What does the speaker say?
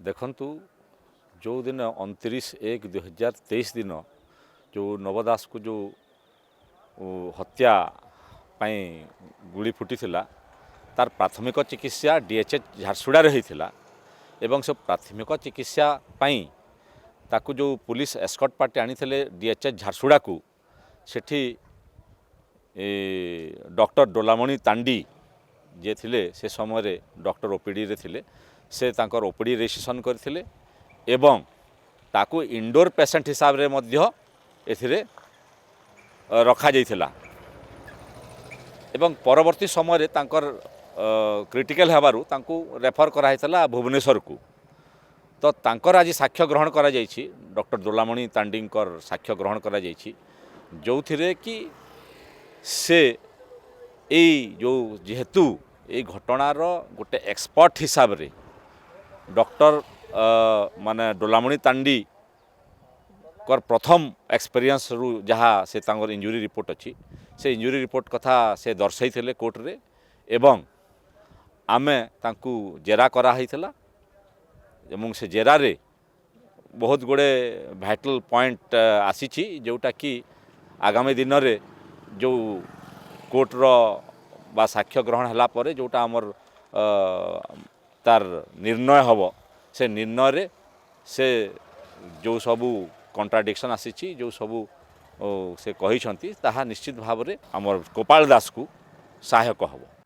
देखंतु जो दिन 29/1/2023 दिन जो नवदास को जो हत्या पाई गुड़ी फुटी तार प्राथमिक चिकित्सा डीएचएच झारसुड़ा होता एवं से प्राथमिक चिकित्सा पाई ताकू जो पुलिस एस्कॉर्ट पार्टी आनी डीएचएच झारसुड़ा को सेठी डॉक्टर डोलामणि तांडी जे थिले से समय डॉक्टर ओपीडी रे थिले से तांकर ओपीडी रजिस्ट्रेशन करथिले एवं ताकू इंडोर पेशेंट हिसाब रे मध्य एथिरे रखा जाइथिला एवं परवर्ती समय तांकर क्रिटिकल हेबारु तांकू रेफर कराइथिला भुवनेश्वर को तो तांकर आज साक्ष्य ग्रहण करा जाइछि डॉक्टर डोलामणि तांडींकर साक्ष्य ग्रहण करा जाइछि जो थिरे कि से जो जेहेतु ये घटनार गोटे एक्सपर्ट हिसाब रे डॉक्टर माने डोलामणि तांडी कर प्रथम एक्सपीरियंस रु जहाँ से तांगर इंजुरी रिपोर्ट अच्छी से इंजुरी रिपोर्ट कथा से दर्शाई थे कोर्ट रे एवं आमे तांकू जेरा करा हिथला एवं से जेरा रे बहुत गुड़े भाइटल पॉइंट आसीछि जोटा कि आगामी दिन रे जो कोर्ट रो बा साक्ष्य ग्रहण हला परे जोटा हमर तार निर्णय हब से निर्णय रे से जो सबू कॉन्ट्राडिक्शन आसीछि जो सबू से कहिसंती ताहा निश्चित भाव रे हमर गोपाल दास को सहायक हब।